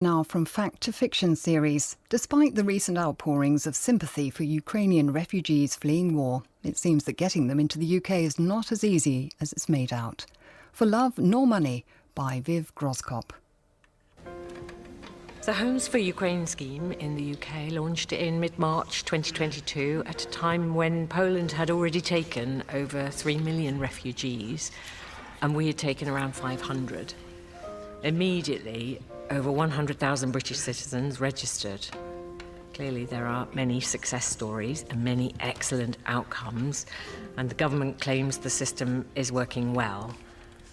Now from Fact to Fiction series. Despite the recent outpourings of sympathy for Ukrainian refugees fleeing war, it seems that getting them into the UK is not as easy as it's made out. For Love Nor Money by Viv Groskop. The Homes for Ukraine scheme in the UK launched in mid-March 2022 at a time when Poland had already taken over 3 million refugees and we had taken around 500. Immediately, over 100,000 British citizens registered. Clearly, there are many success stories and many excellent outcomes, and the government claims the system is working well.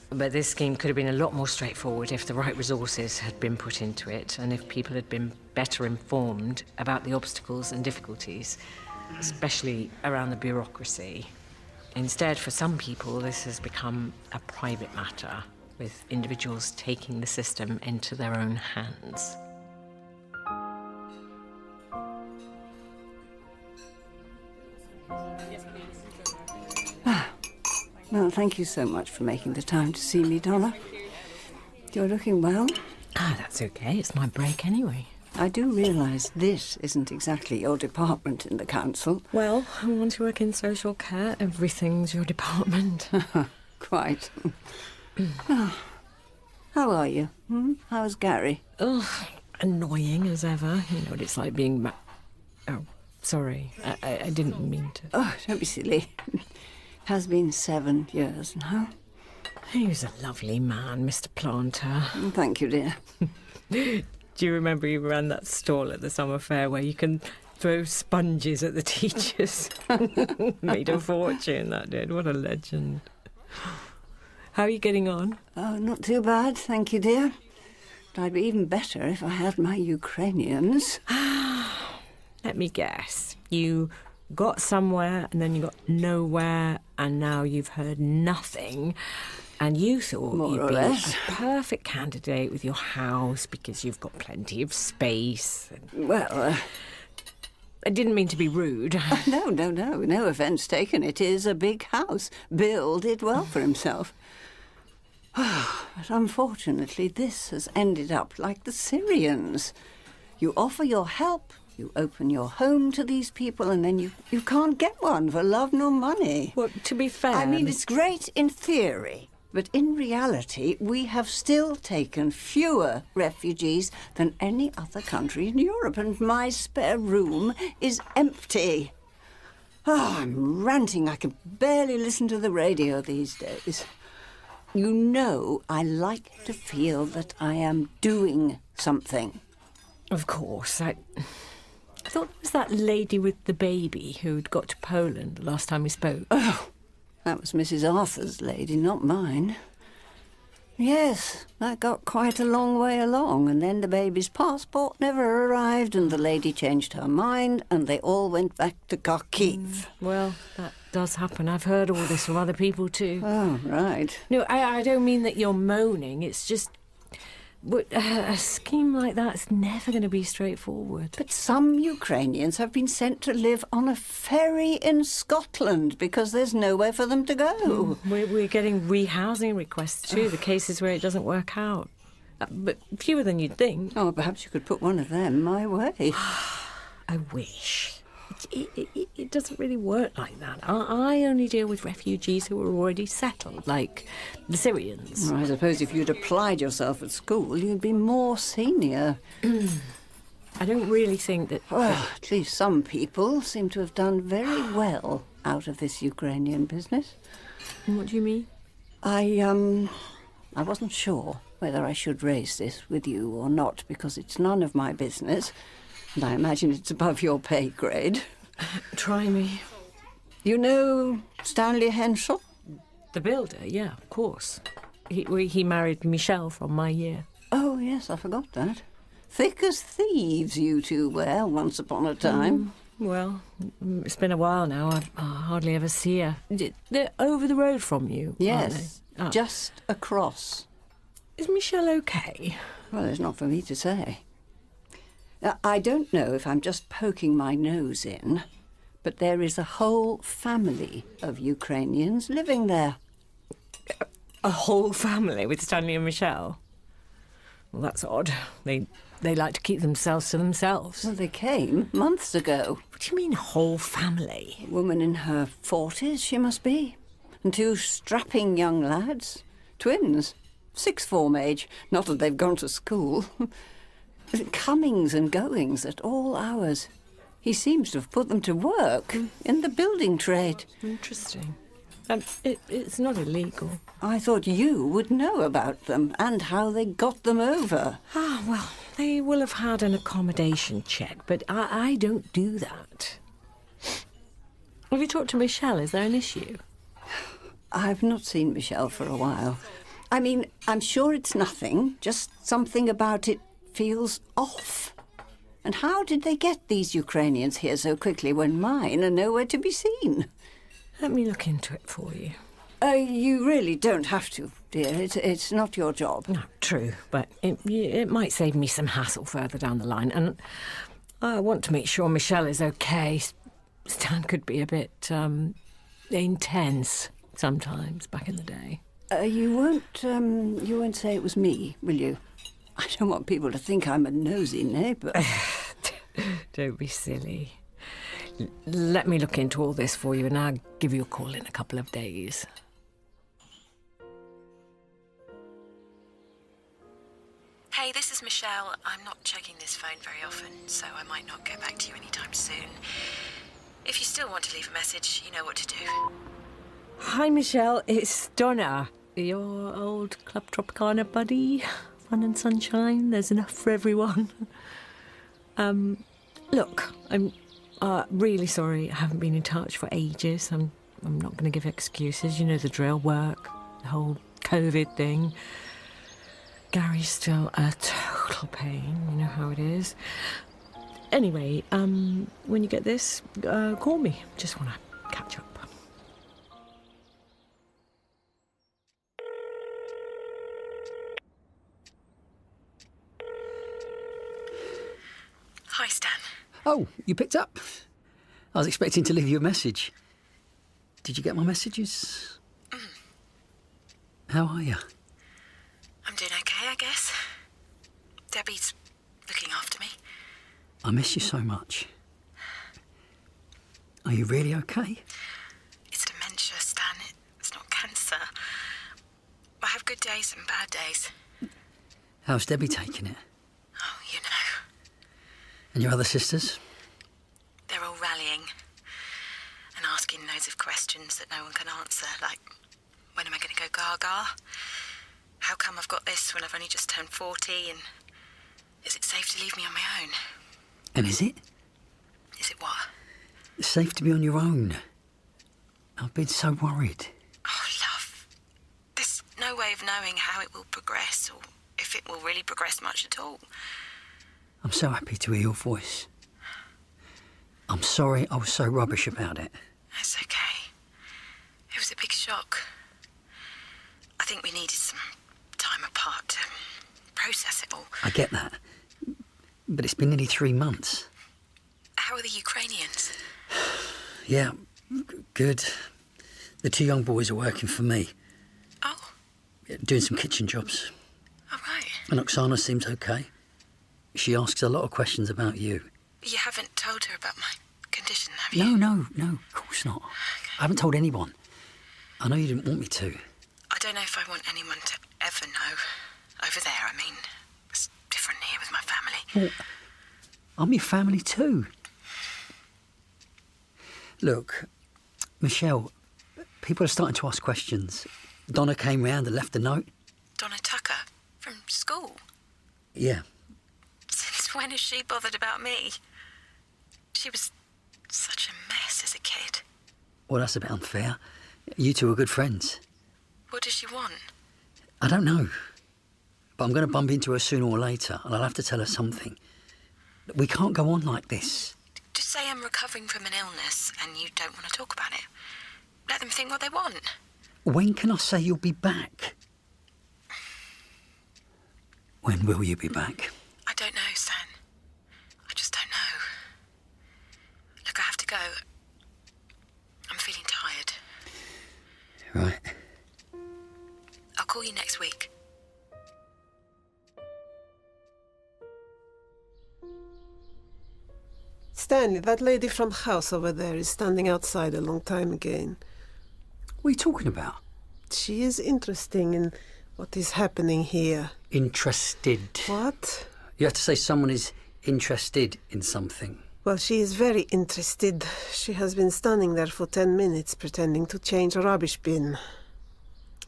But this scheme could have been a lot more straightforward if the right resources had been put into it and if people had been better informed about the obstacles and difficulties, especially around the bureaucracy. Instead, for some people, this has become a private matter, with individuals taking the system into their own hands. Well, thank you so much for making the time to see me, Donna. You're looking well. That's okay. It's my break anyway. I do realise this isn't exactly your department in the council. Well, I want to work in social care. Everything's your department. Quite. How are you? How's Gary? Oh, annoying as ever. You know what it's like being Oh, sorry. I didn't mean to. Oh, don't be silly. Has been 7 years now. He was a lovely man, Mr. Planter. Thank you, dear. Do you remember he ran that stall at the summer fair where you can throw sponges at the teachers? Made a fortune, that did. What a legend. How are you getting on? Oh, not too bad, thank you, dear. But I'd be even better if I had my Ukrainians. Let me guess. You got somewhere and then you got nowhere and now you've heard nothing. And you thought More you'd or be less. a perfect candidate with your house because you've got plenty of space. Well, I didn't mean to be rude. No offence taken. It is a big house. Bill did well for himself. But unfortunately, this has ended up like the Syrians. You offer your help, you open your home to these people, and then you can't get one for love nor money. Well, to be fair... I mean, it's great in theory, but in reality, we have still taken fewer refugees than any other country in Europe, and my spare room is empty. I'm ranting. I can barely listen to the radio these days. You know, I like to feel that I am doing something. Of course. I thought it was that lady with the baby who'd got to Poland the last time we spoke. Oh, that was Mrs. Arthur's lady, not mine. Yes, that got quite a long way along, and then the baby's passport never arrived, and the lady changed her mind, and they all went back to Kharkiv. Well, that does happen. I've heard all this from other people too. Oh, right. No, I don't mean that you're moaning. It's just... a scheme like that's never going to be straightforward. But some Ukrainians have been sent to live on a ferry in Scotland because there's nowhere for them to go. We're getting rehousing requests too, the cases where it doesn't work out. But fewer than you'd think. Oh, perhaps you could put one of them my way. I wish. It doesn't really work like that. I only deal with refugees who are already settled, like the Syrians. Well, I suppose if you'd applied yourself at school, you'd be more senior. I don't really think that... Well, at least some people seem to have done very well out of this Ukrainian business. What do you mean? I wasn't sure whether I should raise this with you or not, because it's none of my business. And I imagine it's above your pay grade. Try me. You know Stanley Henshaw? The builder, yeah, of course. He married Michelle from my year. Oh, yes, I forgot that. Thick as thieves you two were once upon a time. Well, it's been a while now. I hardly ever see her. They're over the road from you, Yes, aren't they? Oh. just across. Is Michelle okay? Well, it's not for me to say. I don't know if I'm just poking my nose in, but there is a whole family of Ukrainians living there. A whole family with Stanley and Michelle? Well, that's odd. They they like to keep themselves to themselves. Well, they came months ago. What do you mean, whole family? A woman in her 40s, she must be. And 2 strapping young lads. Twins. 6th form age. Not that they've gone to school. Comings and goings at all hours. He seems to have put them to work in the building trade. Interesting. It's not illegal. I thought you would know about them and how they got them over. Ah, well, they will have had an accommodation check, but I don't do that. Have you talked to Michelle? Is there an issue? I've not seen Michelle for a while. I mean, I'm sure it's nothing, just something about it feels off. And how did they get these Ukrainians here so quickly when mine are nowhere to be seen? Let me look into it for you. You really don't have to, dear. It's not your job. No, true, but it might save me some hassle further down the line. And I want to make sure Michelle is okay. Stan could be a bit intense sometimes back in the day. You won't say it was me, will you? I don't want people to think I'm a nosy neighbour. Don't be silly. Let me look into all this for you and I'll give you a call in a couple of days. Hey, this is Michelle. I'm not checking this phone very often, so I might not get back to you anytime soon. If you still want to leave a message, you know what to do. Hi, Michelle. It's Donna, your old Club Tropicana buddy. Fun and sunshine. There's enough for everyone. Look, I'm really sorry I haven't been in touch for ages. I'm not going to give excuses. You know the drill, work, the whole COVID thing. Gary's still a total pain. You know how it is. Anyway, when you get this, call me. Just want to catch up. Hi, Stan. Oh, you picked up? I was expecting to leave you a message. Did you get my messages? How are you? I'm doing okay, I guess. Debbie's looking after me. I miss you so much. Are you really okay? It's dementia, Stan. It's not cancer. I have good days and bad days. How's Debbie taking it? Oh, you know. And your other sisters? They're all rallying and asking loads of questions that no one can answer, like, when am I going to go gaga? How come I've got this when I've only just turned 40? And is it safe to leave me on my own? And is it? Is it what? It's safe to be on your own. I've been so worried. Oh, love. There's no way of knowing how it will progress or if it will really progress much at all. I'm so happy to hear your voice. I'm sorry I was so rubbish about it. That's okay. It was a big shock. I think we needed some time apart to process it all. I get that. But it's been nearly 3 months. How are the Ukrainians? Yeah, good. The 2 young boys are working for me. Oh, Doing some kitchen jobs. all right. And Oksana seems okay. She asks a lot of questions about you. You haven't told her about my condition, have you? No, of course not. I haven't told anyone. I know you didn't want me to. I don't know if I want anyone to ever know. Over there, I mean. It's different here with my family. Well, I'm your family too. Look, Michelle, people are starting to ask questions. Donna came round and left a note. Donna Tucker, from school. Yeah. Since when has she bothered about me? She was such a mess as a kid. Well, that's a bit unfair. You two are good friends. What does she want? I don't know. But I'm going to bump into her sooner or later, and I'll have to tell her something. We can't go on like this. Just say I'm recovering from an illness and you don't want to talk about it. Let them think what they want. When can I say you'll be back? When will you be back? I don't know, Stan. I just don't know. Look, I have to go. I'm feeling tired. Right. I'll call you next week. Stanley, that lady from house over there is standing outside a long time again. What are you talking about? She is interesting in what is happening here. Interested. What? You have to say someone is interested in something. Well, she is very interested. She has been standing there for 10 minutes pretending to change a rubbish bin.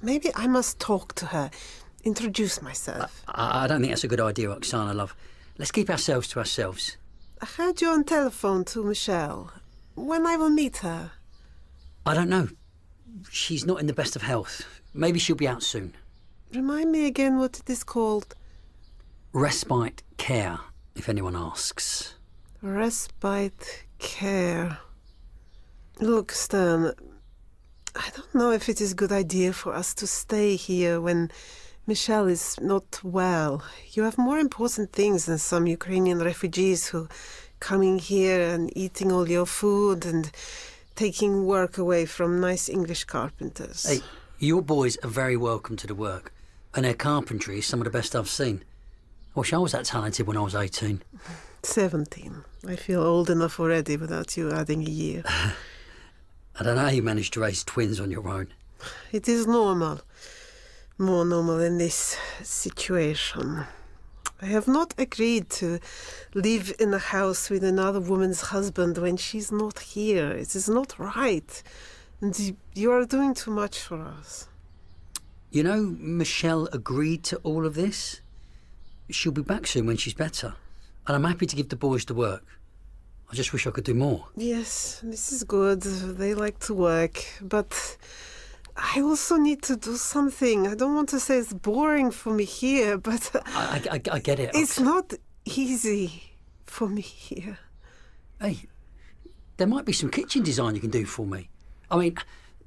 Maybe I must talk to her, introduce myself. I don't think that's a good idea, Oksana, love. Let's keep ourselves to ourselves. I heard you on telephone to Michelle. When I will meet her? I don't know. She's not in the best of health. Maybe she'll be out soon. Remind me again what it is called. Respite care, if anyone asks. Respite care. Look, Stan, I don't know if it is a good idea for us to stay here when Michelle is not well. You have more important things than some Ukrainian refugees who coming here and eating all your food and taking work away from nice English carpenters. Hey, your boys are very welcome to the work, and their carpentry is some of the best I've seen. I wish I was that talented when I was 18. 17. I feel old enough already without you adding a year. I don't know how you managed to raise twins on your own. It is normal. More normal in this situation. I have not agreed to live in a house with another woman's husband when she's not here. It is not right. And you are doing too much for us. You know, Michelle agreed to all of this. She'll be back soon when she's better. And I'm happy to give the boys the work. I just wish I could do more. Yes, this is good. They like to work. But I also need to do something. I don't want to say it's boring for me here, but I get it. It's not easy for me here. Hey, there might be some kitchen design you can do for me. I mean,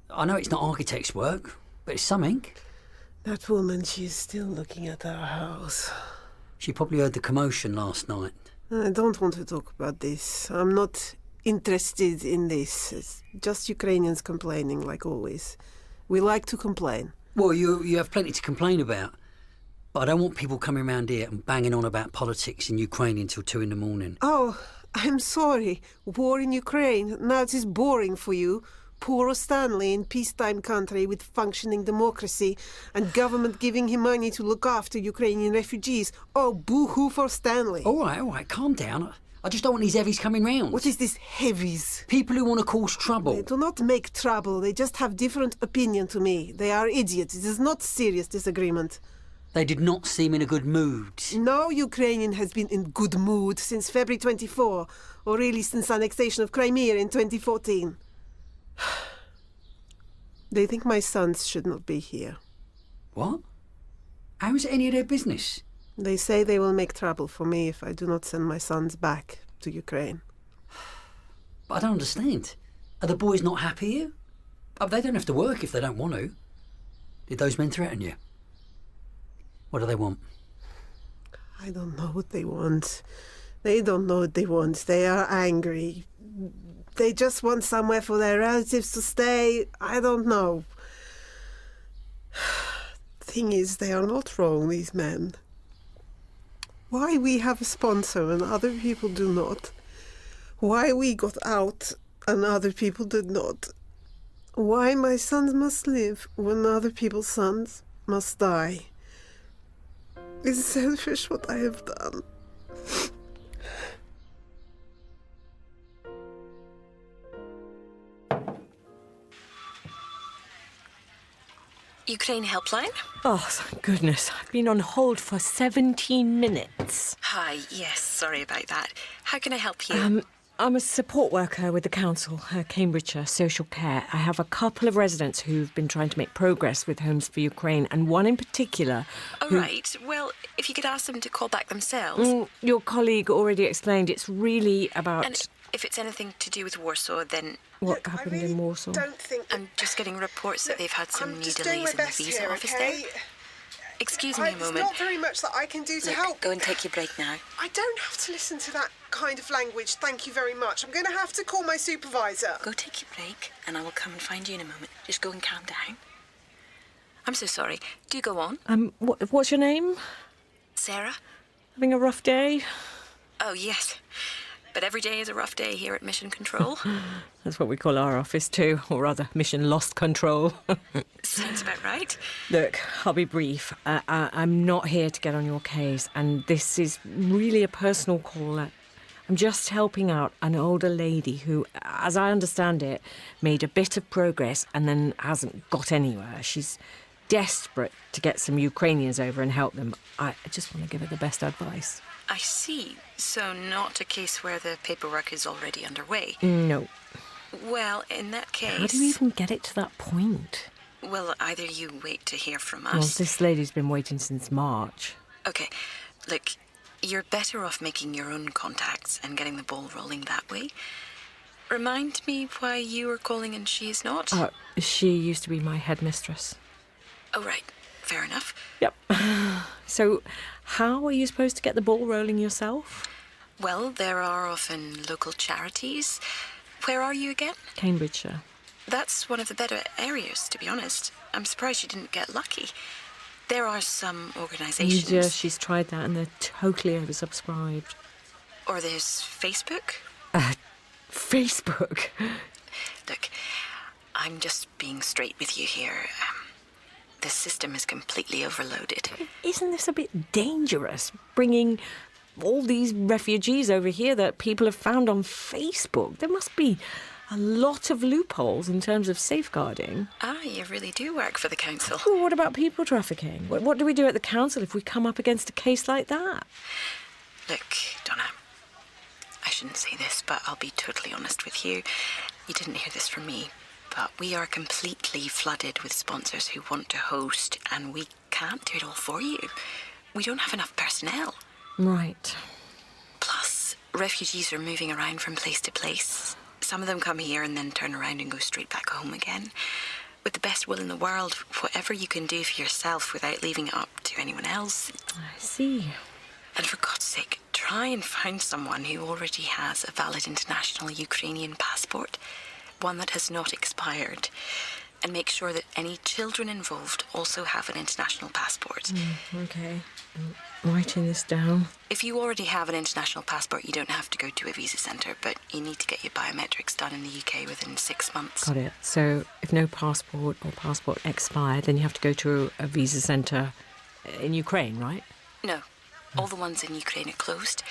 I know it's not architect's work, but it's something. That woman, she's still looking at our house. She probably heard the commotion last night. I don't want to talk about this. I'm not interested in this. It's just Ukrainians complaining, like always. We like to complain. Well, you have plenty to complain about. But I don't want people coming around here and banging on about politics in Ukraine until 2 a.m. Oh, I'm sorry. War in Ukraine. Now it is boring for you. Poor Stanley in peacetime country with functioning democracy and government giving him money to look after Ukrainian refugees. Oh, boo-hoo for Stanley. All right, calm down. I just don't want these heavies coming round. What is this heavies? People who want to cause trouble. They do not make trouble. They just have different opinion to me. They are idiots. It is not serious disagreement. They did not seem in a good mood. No Ukrainian has been in good mood since February 24, or really since annexation of Crimea in 2014. They think my sons should not be here. What? How is it any of their business? They say they will make trouble for me if I do not send my sons back to Ukraine. But I don't understand. Are the boys not happy here? They don't have to work if they don't want to. Did those men threaten you? What do they want? I don't know what they want. They don't know what they want. They are angry. They just want somewhere for their relatives to stay. I don't know. Thing is, they are not wrong, these men. Why we have a sponsor and other people do not? Why we got out and other people did not? Why my sons must live when other people's sons must die? It's selfish what I have done. Ukraine helpline? Oh, thank goodness. I've been on hold for 17 minutes. Hi, yes, sorry about that. How can I help you? I'm a support worker with the council, Cambridgeshire Social Care. I have a couple of residents who've been trying to make progress with Homes for Ukraine, and one in particular. All right. Well, if you could ask them to call back themselves. Your colleague already explained it's really about. And if it's anything to do with Warsaw, then What happened in Warsaw? Don't think I'm just getting reports that they've had some I'm new just doing delays my in the best visa here, office okay? there. Excuse me a There's moment. not very much that I can do to Look, help. go and take your break now. I don't have to listen to that kind of language. Thank you very much. I'm going to have to call my supervisor. Go take your break, and I will come and find you in a moment. Just go and calm down. I'm so sorry. Do go on. What's your name? Sarah? Having a rough day? Oh, yes. But every day is a rough day here at Mission Control. That's what we call our office too, or rather, Mission Lost Control. Sounds about right. Look, I'll be brief. I'm not here to get on your case, and this is really a personal call. I'm just helping out an older lady who, as I understand it, made a bit of progress and then hasn't got anywhere. She's desperate to get some Ukrainians over and help them. I just want to give her the best advice. I see. So not a case where the paperwork is already underway. No. Well, in that case... How do you even get it to that point? Well, either you wait to hear from us... Well, this lady's been waiting since March. OK, look, you're better off making your own contacts and getting the ball rolling that way. Remind me why you were calling and she is not? She used to be my headmistress. Oh, right. Fair enough. Yep. So, how are you supposed to get the ball rolling yourself? Well, there are often local charities. Where are you again? Cambridgeshire. That's one of the better areas, to be honest. I'm surprised you didn't get lucky. There are some organisations... Yeah, she's tried that and they're totally oversubscribed. Or there's Facebook. Facebook? Look, I'm just being straight with you here. The system is completely overloaded. Isn't this a bit dangerous, bringing all these refugees over here that people have found on Facebook? There must be a lot of loopholes in terms of safeguarding. You really do work for the council. Well, what about people trafficking? What do we do at the council if we come up against a case like that? Look, Donna, I shouldn't say this, but I'll be totally honest with you. You didn't hear this from me. But we are completely flooded with sponsors who want to host, and we can't do it all for you. We don't have enough personnel. Right. Plus, refugees are moving around from place to place. Some of them come here and then turn around and go straight back home again. With the best will in the world, whatever you can do for yourself without leaving it up to anyone else. I see. And for God's sake, try and find someone who already has a valid international Ukrainian passport. One that has not expired, and make sure that any children involved also have an international passport. Okay. I'm writing this down. If you already have an international passport, you don't have to go to a visa centre, but you need to get your biometrics done in the UK within 6 months. Got it. So if no passport or passport expired, then you have to go to a visa centre in Ukraine, right? No. All the ones in Ukraine are closed.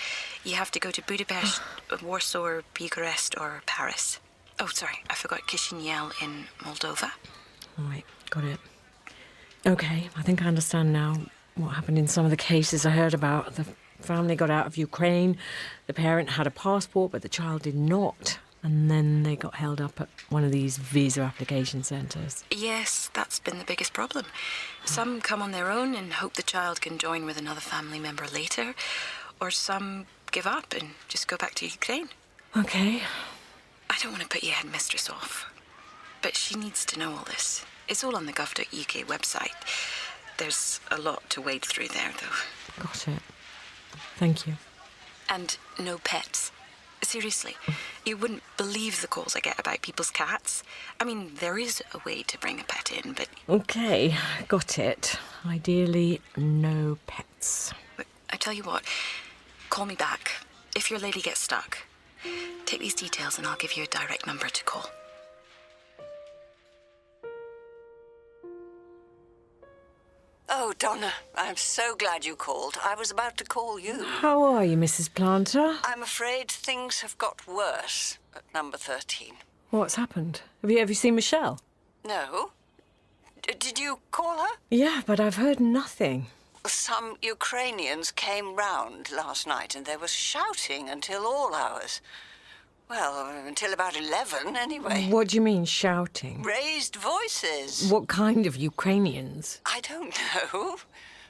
You have to go to Budapest, Warsaw, Bucharest or Paris. Oh, sorry, I forgot Chisinau in Moldova. Right, got it. Okay, I think I understand now what happened in some of the cases I heard about. The family got out of Ukraine, the parent had a passport, but the child did not. And then they got held up at one of these visa application centres. Yes, that's been the biggest problem. Some come on their own and hope the child can join with another family member later, or some give up and just go back to Ukraine. Okay. I don't want to put your headmistress off, but she needs to know all this. It's all on the gov.uk website. There's a lot to wade through there, though. Got it. Thank you. And no pets. Seriously, you wouldn't believe the calls I get about people's cats. I mean, there is a way to bring a pet in, but... Okay, got it. Ideally, no pets. But I tell you what, call me back. If your lady gets stuck, take these details and I'll give you a direct number to call. Oh, Donna, I'm so glad you called. I was about to call you. How are you, Mrs. Planter? I'm afraid things have got worse at number 13. What's happened? Have you seen Michelle? No? Did you call her? Yeah, but I've heard nothing. Some Ukrainians came round last night and they were shouting until all hours. Well, until about 11, anyway. What do you mean, shouting? Raised voices. What kind of Ukrainians? I don't know,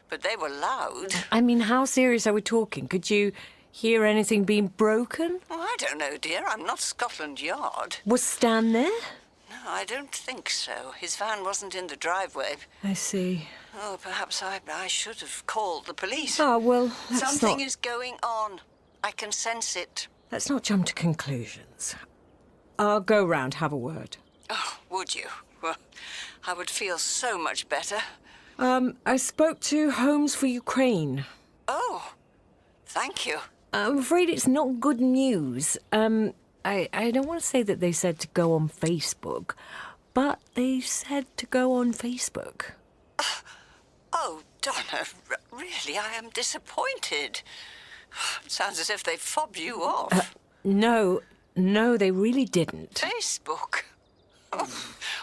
but they were loud. I mean, how serious are we talking? Could you hear anything being broken? Oh, I don't know, dear. I'm not Scotland Yard. Was Stan there? No, I don't think so. His van wasn't in the driveway. I see. Oh, perhaps I should have called the police. Oh, well, Something is going on. I can sense it. Let's not jump to conclusions. I'll go round, have a word. Oh, would you? Well, I would feel so much better. I spoke to Homes for Ukraine. Oh, thank you. I'm afraid it's not good news. I don't want to say that they said to go on Facebook, but they said to go on Facebook. Oh, Donna, really, I am disappointed. It sounds as if they fobbed you off. No, they really didn't. Facebook? Oh,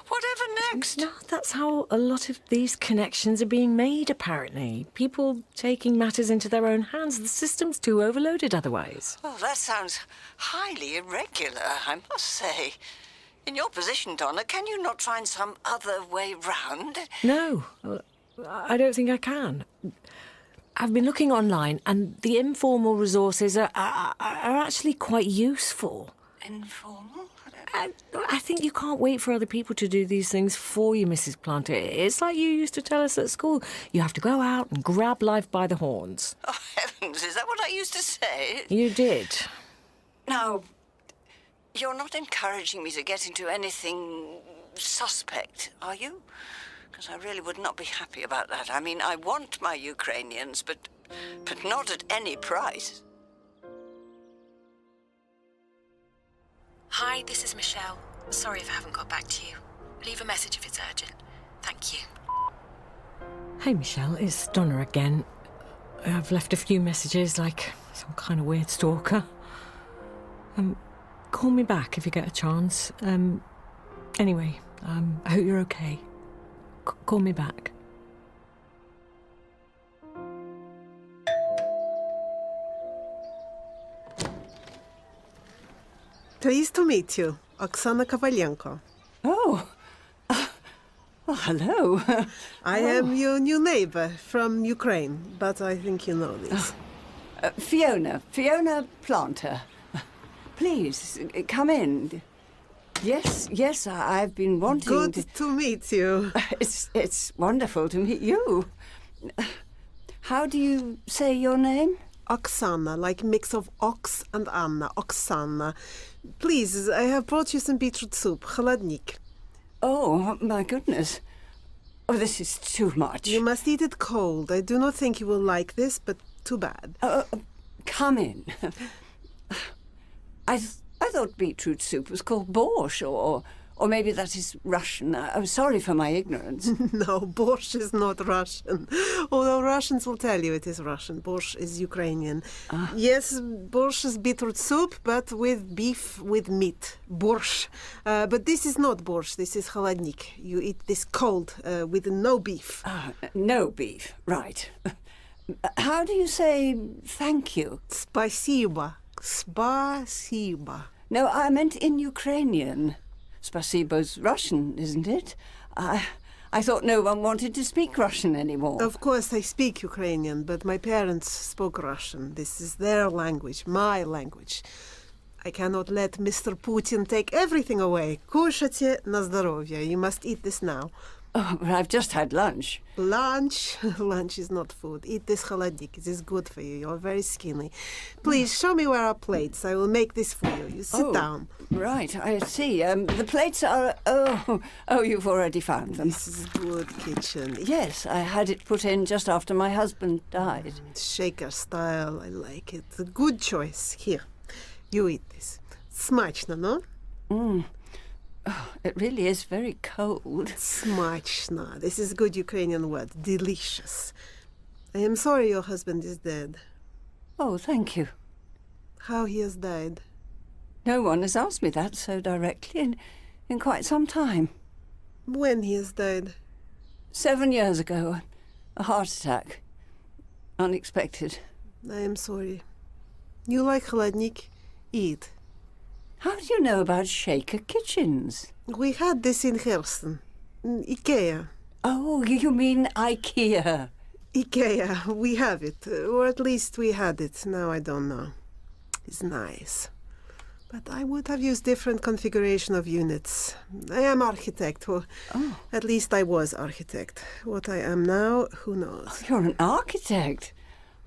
whatever next? No, that's how a lot of these connections are being made, apparently. People taking matters into their own hands. The system's too overloaded otherwise. Oh, that sounds highly irregular, I must say. In your position, Donna, can you not find some other way round? No, I don't think I can. I've been looking online, and the informal resources are actually quite useful. Informal? I think you can't wait for other people to do these things for you, Mrs. Planter. It's like you used to tell us at school. You have to go out and grab life by the horns. Oh, heavens, is that what I used to say? You did. Now, you're not encouraging me to get into anything suspect, are you? Because I really would not be happy about that. I mean, I want my Ukrainians, but not at any price. Hi, this is Michelle. Sorry if I haven't got back to you. Leave a message if it's urgent. Thank you. Hey, Michelle, it's Donna again. I've left a few messages like some kind of weird stalker. Call me back if you get a chance. Anyway, I hope you're okay. Call me back. Pleased to meet you, Oksana Kovalenko. Oh, hello. I am your new neighbor from Ukraine, but I think you know this. Fiona Planter. Please, come in. Yes, I've been wanting Good to meet you. It's wonderful to meet you. How do you say your name? Oksana, like mix of ox and Anna, Oksana. Please, I have brought you some beetroot soup, холодник. Oh, my goodness. Oh, this is too much. You must eat it cold. I do not think you will like this, but too bad. Come in. I thought beetroot soup was called borscht, or maybe that is Russian. I'm sorry for my ignorance. No, borscht is not Russian. Although Russians will tell you it is Russian. Borscht is Ukrainian. Yes, borscht is beetroot soup, but with beef, with meat. Borscht. But this is not borscht. This is холодник. You eat this cold, with no beef. No beef, right. How do you say thank you? Спасибо. Спасибо. No, I meant in Ukrainian. Spasibo's Russian, isn't it? I thought no one wanted to speak Russian anymore. Of course, I speak Ukrainian, but my parents spoke Russian. This is their language, my language. I cannot let Mr. Putin take everything away. Кушайте на здоровье. You must eat this now. Oh, but I've just had lunch. Lunch? Lunch is not food. Eat this холодник. It is good for you. You're very skinny. Please, show me where are plates. I will make this for you. You sit down. Right, I see. The plates are... Oh, you've already found them. This is good kitchen. Yes, I had it put in just after my husband died. Shaker style. I like it. A good choice. Here, you eat this. Смачно, no? Oh, it really is very cold. Смачно. This is a good Ukrainian word. Delicious. I am sorry your husband is dead. Oh, thank you. How he has died. No one has asked me that so directly in quite some time. When he has died. 7 years ago. A heart attack. Unexpected. I am sorry. You like холодник? Eat. How do you know about shaker kitchens? We had this in Helston. IKEA. Oh, you mean IKEA. IKEA. We have it. Or at least we had it. Now I don't know. It's nice. But I would have used different configuration of units. I am architect. Or at least I was architect. What I am now, who knows? You're an architect.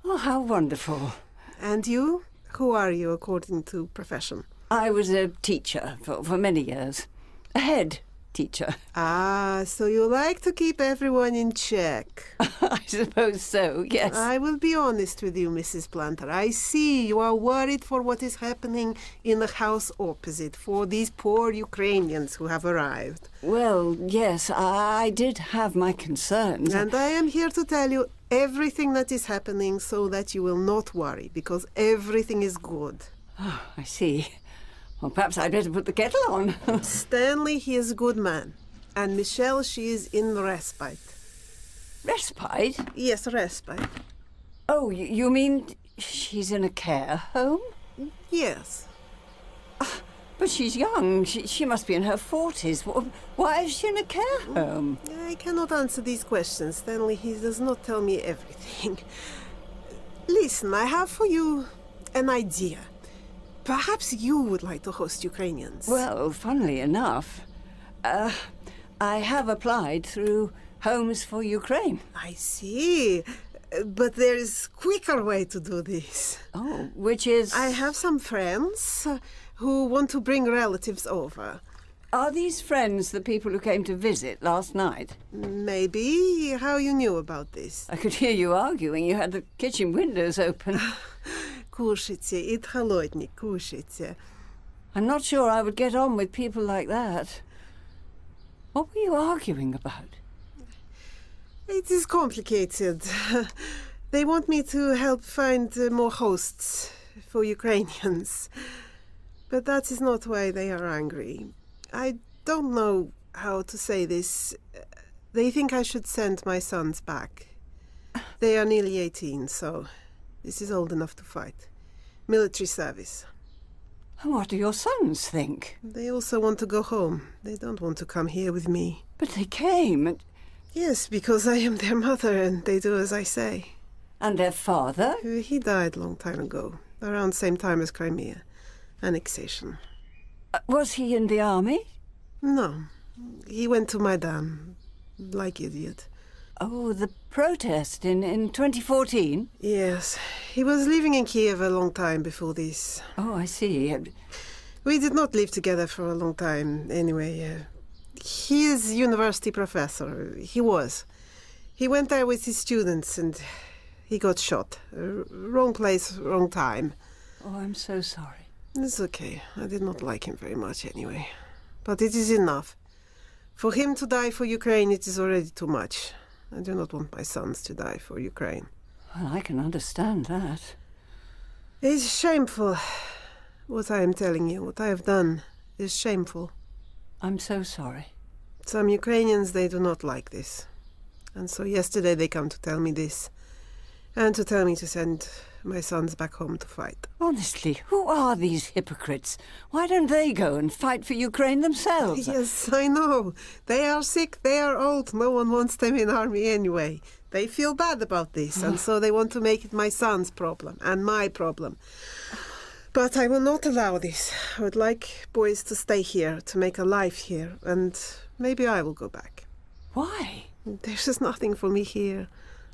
Oh, how wonderful. And you? Who are you according to profession? I was a teacher for many years. A head teacher. Ah, so you like to keep everyone in check. I suppose so, yes. I will be honest with you, Mrs. Planter. I see you are worried for what is happening in the house opposite, for these poor Ukrainians who have arrived. Well, yes, I did have my concerns. And I am here to tell you everything that is happening so that you will not worry, because everything is good. Oh, I see. Well, perhaps I'd better put the kettle on. Stanley, he is a good man. And Michelle, she is in respite. Respite? Yes, respite. Oh, you mean she's in a care home? Yes. But she's young. She must be in her 40s. Why is she in a care home? I cannot answer these questions. Stanley, he does not tell me everything. Listen, I have for you an idea. Perhaps you would like to host Ukrainians. Well, funnily enough, I have applied through Homes for Ukraine. I see. But there is a quicker way to do this. Oh, which is... I have some friends who want to bring relatives over. Are these friends the people who came to visit last night? Maybe. How you knew about this? I could hear you arguing. You had the kitchen windows open. Кушайте, и холодник, кушайте. I'm not sure I would get on with people like that. What were you arguing about? It is complicated. They want me to help find more hosts for Ukrainians. But that is not why they are angry. I don't know how to say this. They think I should send my sons back. They are nearly 18, so this is old enough to fight. Military service. And what do your sons think? They also want to go home. They don't want to come here with me. But they came, and... Yes, because I am their mother and they do as I say. And their father? He died a long time ago, around the same time as Crimea. Annexation. Was he in the army? No. He went to Maidan, like idiot. Oh, the protest in 2014? Yes. He was living in Kiev a long time before this. Oh, I see. We did not live together for a long time, anyway. He is university professor. He was. He went there with his students and he got shot. Wrong place, wrong time. Oh, I'm so sorry. It's okay. I did not like him very much anyway. But it is enough. For him to die for Ukraine, it is already too much. I do not want my sons to die for Ukraine. Well, I can understand that. It's shameful. What I am telling you, what I have done, is shameful. I'm so sorry. Some Ukrainians, they do not like this. And so yesterday they come to tell me this. And to tell me to send my sons back home to fight. Honestly, who are these hypocrites? Why don't they go and fight for Ukraine themselves? Yes, I know. They are sick, they are old. No one wants them in army anyway. They feel bad about this, and so they want to make it my son's problem and my problem. But I will not allow this. I would like boys to stay here, to make a life here, and maybe I will go back. Why? There's just nothing for me here.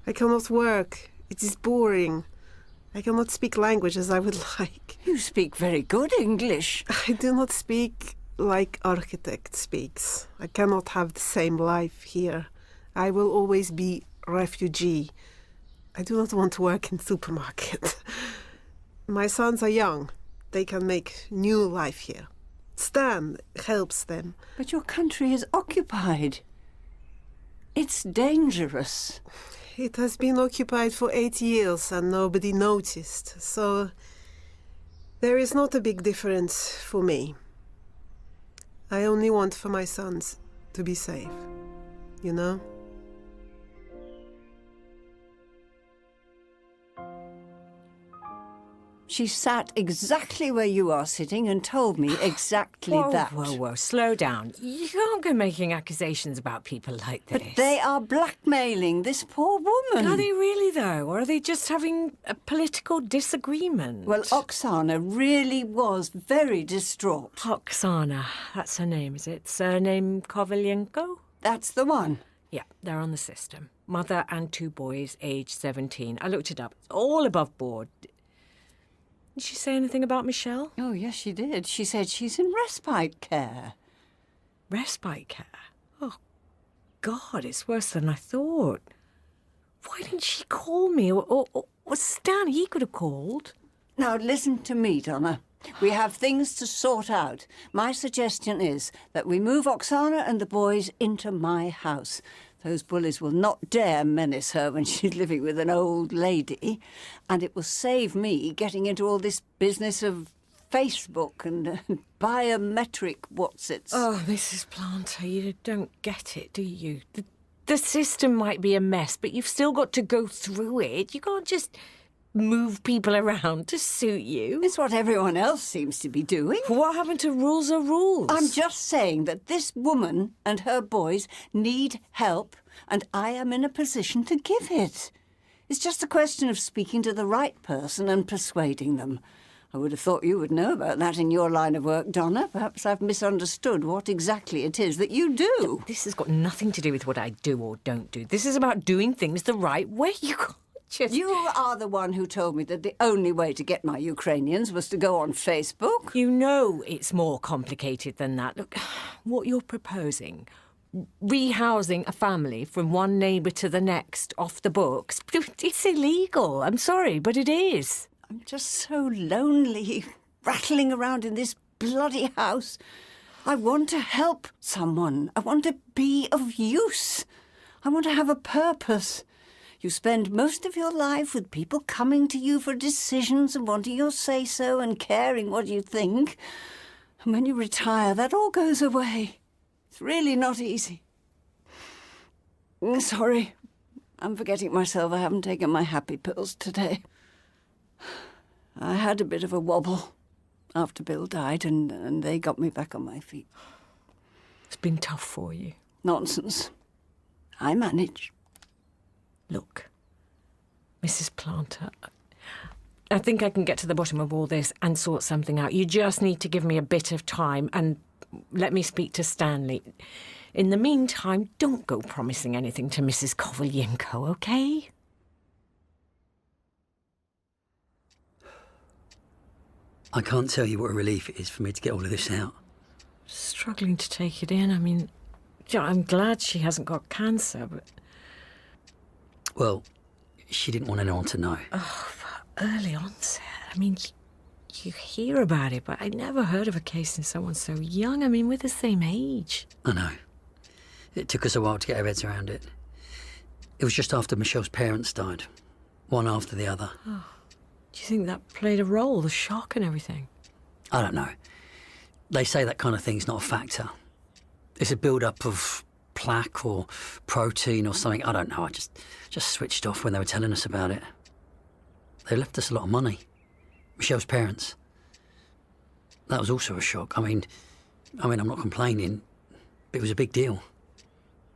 I cannot work. It is boring. I cannot speak language as I would like. You speak very good English. I do not speak like architect speaks. I cannot have the same life here. I will always be refugee. I do not want to work in supermarket. My sons are young. They can make new life here. Stan helps them. But your country is occupied. It's dangerous. It has been occupied for 8 years and nobody noticed, so there is not a big difference for me. I only want for my sons to be safe, you know? She sat exactly where you are sitting and told me exactly that. Whoa, slow down. You can't go making accusations about people like this. But they are blackmailing this poor woman. Are they really, though? Or are they just having a political disagreement? Well, Oksana really was very distraught. Oksana, that's her name, is it? Surname Kovalenko? That's the one. Yeah, they're on the system. Mother and 2 boys, aged 17. I looked it up. It's all above board. Did she say anything about Michelle? Oh, yes, she did. She said she's in respite care. Respite care? Oh, God, it's worse than I thought. Why didn't she call me? Or Stan, he could have called. Now, listen to me, Donna. We have things to sort out. My suggestion is that we move Oksana and the boys into my house. Those bullies will not dare menace her when she's living with an old lady. And it will save me getting into all this business of Facebook and biometric whatsits. Oh, Mrs. Planter, you don't get it, do you? The system might be a mess, but you've still got to go through it. You can't just move people around to suit you. It's what everyone else seems to be doing. What happened to rules are rules? I'm just saying that this woman and her boys need help, and I am in a position to give it. It's just a question of speaking to the right person and persuading them. I would have thought you would know about that in your line of work, Donna. Perhaps I've misunderstood what exactly it is that you do. This has got nothing to do with what I do or don't do. This is about doing things the right way. You can't just... You are the one who told me that the only way to get my Ukrainians was to go on Facebook. You know it's more complicated than that. Look, what you're proposing, rehousing a family from one neighbour to the next off the books, it's illegal. I'm sorry, but it is. I'm just so lonely, rattling around in this bloody house. I want to help someone. I want to be of use. I want to have a purpose. You spend most of your life with people coming to you for decisions and wanting your say-so and caring what you think. And when you retire, that all goes away. It's really not easy. Sorry, I'm forgetting myself. I haven't taken my happy pills today. I had a bit of a wobble after Bill died, and they got me back on my feet. It's been tough for you. Nonsense. I manage. Look, Mrs. Planter, I think I can get to the bottom of all this and sort something out. You just need to give me a bit of time and let me speak to Stanley. In the meantime, don't go promising anything to Mrs. Kovalyenko, OK? I can't tell you what a relief it is for me to get all of this out. Struggling to take it in. I mean, I'm glad she hasn't got cancer, but... Well, she didn't want anyone to know. Oh, for early onset. I mean, you hear about it, but I never heard of a case in someone so young. I mean, we're the same age. I know. It took us a while to get our heads around it. It was just after Michelle's parents died, one after the other. Oh. Do you think that played a role, the shock and everything? I don't know. They say that kind of thing's not a factor. It's a build-up of plaque or protein or something. I don't know. I just switched off when they were telling us about it. They left us a lot of money. Michelle's parents. That was also a shock. I mean, I'm not complaining, but it was a big deal.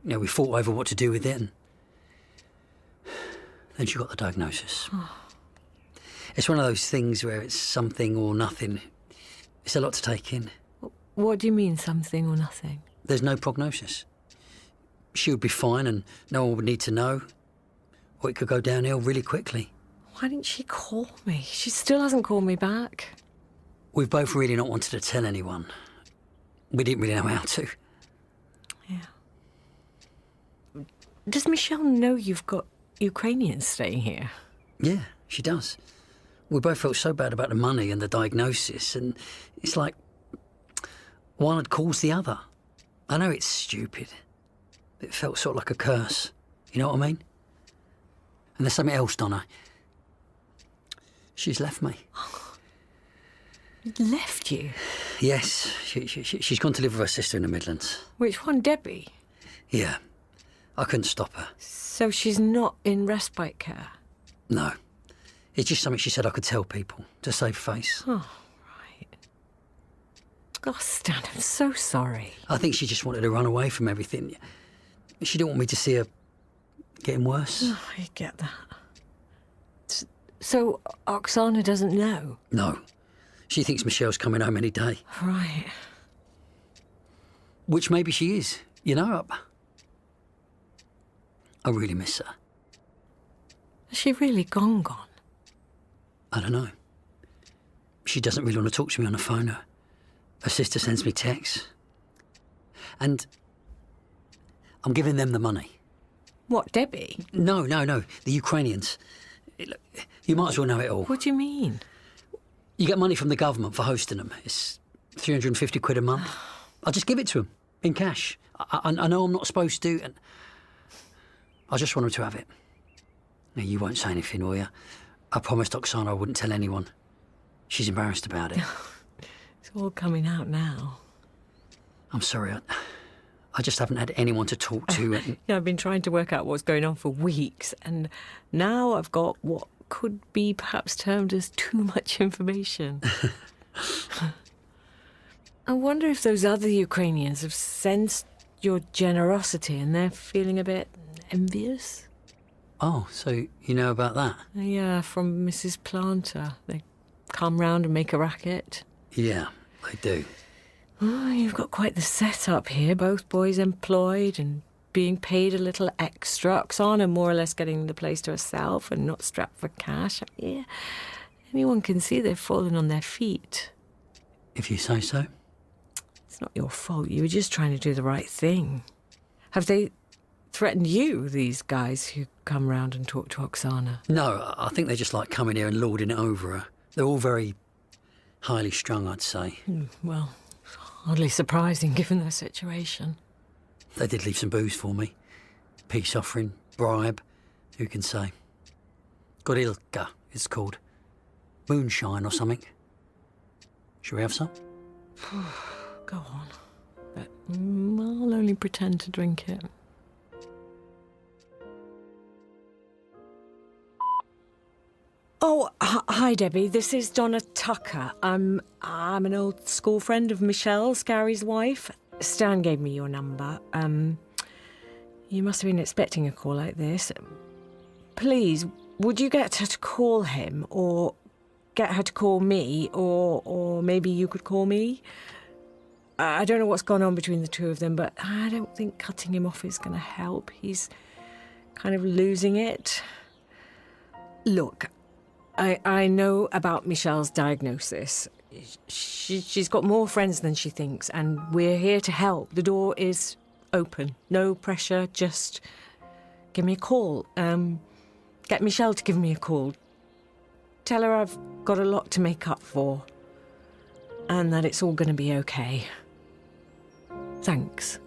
You know, we fought over what to do with it. And then she got the diagnosis. Oh. It's one of those things where it's something or nothing. It's a lot to take in. What do you mean, something or nothing? There's no prognosis. She would be fine and no one would need to know. Or it could go downhill really quickly. Why didn't she call me? She still hasn't called me back. We've both really not wanted to tell anyone. We didn't really know how to. Yeah. Does Michelle know you've got Ukrainians staying here? Yeah, she does. We both felt so bad about the money and the diagnosis, and it's like one had caused the other. I know it's stupid. It felt sort of like a curse. You know what I mean? And there's something else, Donna. She's left me. Left you? Yes, she's gone to live with her sister in the Midlands. Which one, Debbie? Yeah, I couldn't stop her. So she's not in respite care? No. It's just something she said I could tell people to save face. Oh, right. Oh, Stan, I'm so sorry. I think she just wanted to run away from everything. She didn't want me to see her getting worse. Oh, I get that. So Oksana doesn't know? No. She thinks Michelle's coming home any day. Right. Which maybe she is, you know. I really miss her. Has she really gone? I don't know. She doesn't really want to talk to me on the phone. Her sister sends me texts. And I'm giving them the money. What, Debbie? No, the Ukrainians. Look, you might as well know it all. What do you mean? You get money from the government for hosting them. It's 350 quid a month. I'll just give it to them in cash. I know I'm not supposed to, and I just want them to have it. Now, you won't say anything, will you? I promised Oksana I wouldn't tell anyone. She's embarrassed about it. It's all coming out now. I'm sorry, I just haven't had anyone to talk to. Yeah, I've been trying to work out what's going on for weeks, and now I've got what could be perhaps termed as too much information. I wonder if those other Ukrainians have sensed your generosity and they're feeling a bit envious. Oh, so you know about that? Yeah, from Mrs. Planter. They come round and make a racket. Yeah, they do. Oh, you've got quite the setup here, both boys employed and being paid a little extra. Oksana more or less getting the place to herself and not strapped for cash. Yeah, anyone can see they've fallen on their feet. If you say so. It's not your fault. You were just trying to do the right thing. Have they threatened you, these guys who come round and talk to Oksana? No, I think they just like coming here and lording it over her. They're all very highly strung, I'd say. Well, hardly surprising given their situation. They did leave some booze for me. Peace offering, bribe, who can say? Gorilka, it's called. Moonshine or something. Shall we have some? Go on. But I'll only pretend to drink it. Oh, hi, Debbie. This is Donna Tucker. I'm an old school friend of Michelle, Scary's wife. Stan gave me your number. You must have been expecting a call like this. Please, would you get her to call him, or get her to call me, or maybe you could call me? I don't know what's gone on between the two of them, but I don't think cutting him off is going to help. He's kind of losing it. Look, I know about Michelle's diagnosis. She's got more friends than she thinks, and we're here to help. The door is open. No pressure, just give me a call. Get Michelle to give me a call. Tell her I've got a lot to make up for, and that it's all going to be okay. Thanks.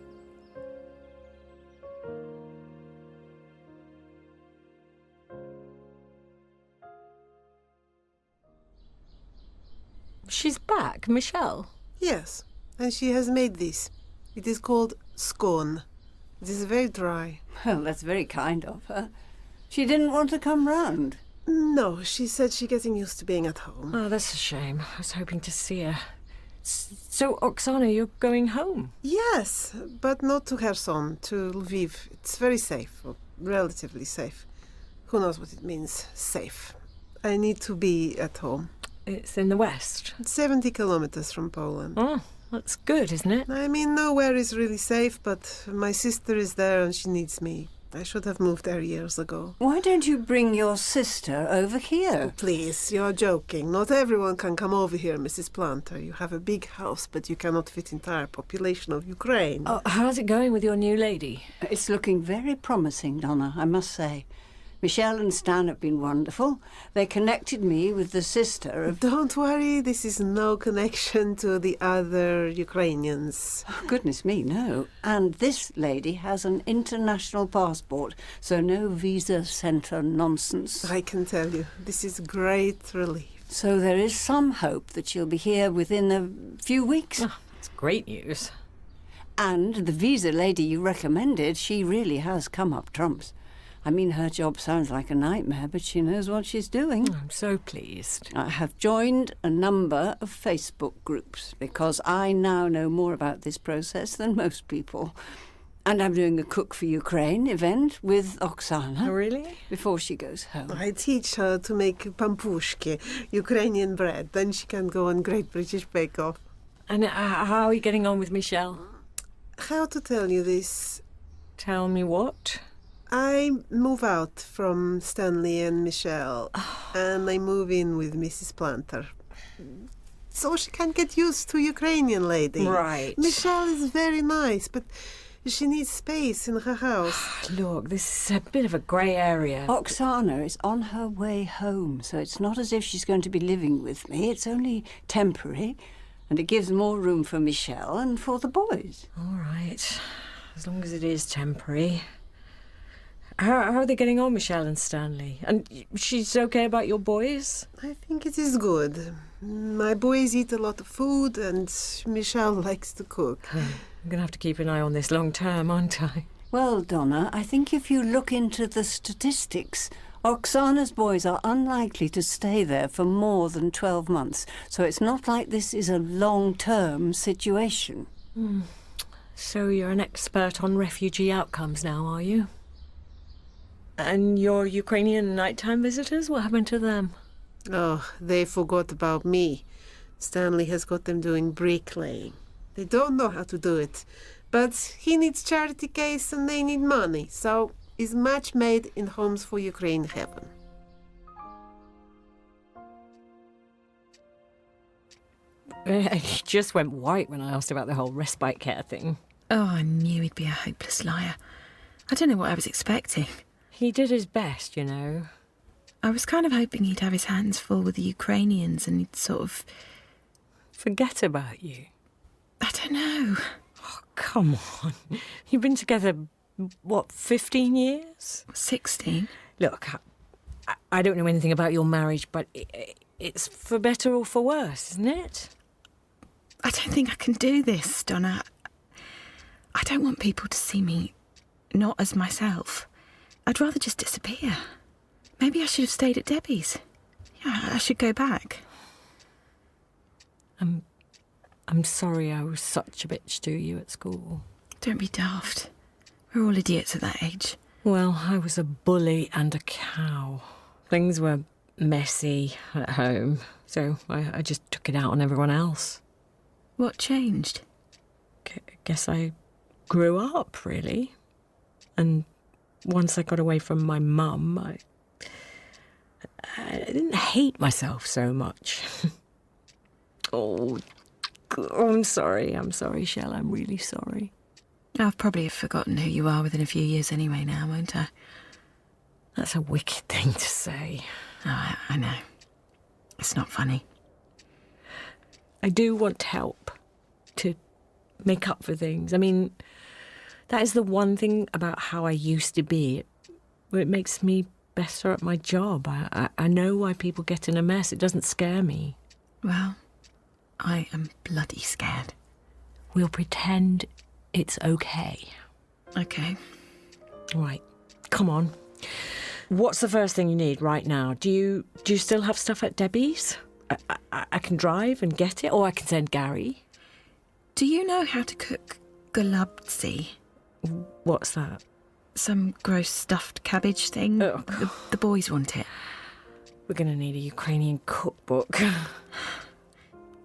She's back, Michelle? Yes, and she has made this. It is called scone. It is very dry. Well, that's very kind of her. She didn't want to come round. No, she said she's getting used to being at home. Oh, that's a shame. I was hoping to see her. So, Oksana, you're going home? Yes, but not to Kherson, to Lviv. It's very safe, or relatively safe. Who knows what it means, safe. I need to be at home. It's in the west. 70 kilometers from Poland. Oh, that's good, isn't it? I mean, nowhere is really safe, but my sister is there and she needs me. I should have moved there years ago. Why don't you bring your sister over here? Please, you're joking. Not everyone can come over here, Mrs. Planter. You have a big house, but you cannot fit the entire population of Ukraine. Oh, how's it going with your new lady? It's looking very promising, Donna, I must say. Michelle and Stan have been wonderful. They connected me with the sister of... Don't worry, this is no connection to the other Ukrainians. Oh, goodness me, no. And this lady has an international passport, so no visa centre nonsense. I can tell you, this is great relief. So there is some hope that she'll be here within a few weeks. Oh, it's great news. And the visa lady you recommended, she really has come up trumps. I mean, her job sounds like a nightmare, but she knows what she's doing. I'm so pleased. I have joined a number of Facebook groups because I now know more about this process than most people. And I'm doing a Cook for Ukraine event with Oksana. Oh, really? Before she goes home. I teach her to make pampushki, Ukrainian bread. Then she can go on Great British Bake Off. And how are you getting on with Michelle? How to tell you this? Tell me what? I move out from Stanley and Michelle, and I move in with Mrs. Planter. so she can get used to Ukrainian lady. Right. Michelle is very nice, but she needs space in her house. Look, this is a bit of a grey area. Oksana is on her way home, so it's not as if she's going to be living with me. It's only temporary, and it gives more room for Michelle and for the boys. All right, as long as it is temporary. How are they getting on, Michelle and Stanley? And she's okay about your boys? I think it is good. My boys eat a lot of food, and Michelle likes to cook. I'm going to have to keep an eye on this long term, aren't I? Well, Donna, I think if you look into the statistics, Oksana's boys are unlikely to stay there for more than 12 months, so it's not like this is a long-term situation. So you're an expert on refugee outcomes now, are you? And your Ukrainian nighttime visitors, what happened to them? Oh, they forgot about me. Stanley has got them doing bricklaying. They don't know how to do it, but he needs charity case and they need money, so is match made in Homes for Ukraine heaven. He just went white when I asked about the whole respite care thing. Oh, I knew he'd be a hopeless liar. I don't know what I was expecting. He did his best, you know. I was kind of hoping he'd have his hands full with the Ukrainians and he'd sort of... Forget about you. I don't know. Oh, come on. You've been together, what, 15 years? 16. Look, I don't know anything about your marriage, but it's for better or for worse, isn't it? I don't think I can do this, Donna. I don't want people to see me not as myself. I'd rather just disappear. Maybe I should have stayed at Debbie's. Yeah, I should go back. I'm sorry I was such a bitch to you at school. Don't be daft. We're all idiots at that age. Well, I was a bully and a cow. Things were messy at home, so I just took it out on everyone else. What changed? Guess I grew up, really. And once I got away from my mum, I didn't hate myself so much. Oh, I'm sorry, Shell. I'm really sorry. I'll probably have forgotten who you are within a few years anyway now, won't I? That's a wicked thing to say. Oh, I know. It's not funny. I do want help to make up for things. I mean, that is the one thing about how I used to be. It makes me better at my job. I know why people get in a mess. It doesn't scare me. Well, I am bloody scared. We'll pretend it's okay. Okay. Right. Come on. What's the first thing you need right now? Do you still have stuff at Debbie's? I can drive and get it, or I can send Gary. Do you know how to cook golubtsi? What's that? Some gross stuffed cabbage thing. Oh, the boys want it. We're going to need a Ukrainian cookbook.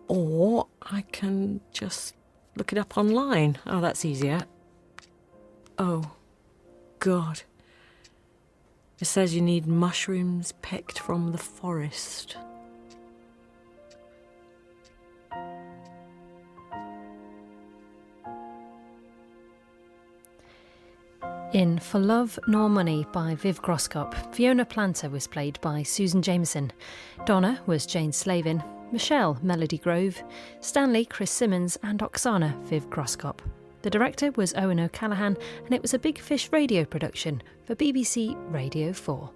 Or I can just look it up online. Oh, that's easier. Oh, God. It says you need mushrooms picked from the forest. In For Love Nor Money by Viv Groskop, Fiona Planter was played by Susan Jameson. Donna was Jane Slavin, Michelle Melody Grove, Stanley Chris Simmons and Oksana Viv Groskop. The director was Owen O'Callaghan and it was a Big Fish radio production for BBC Radio 4.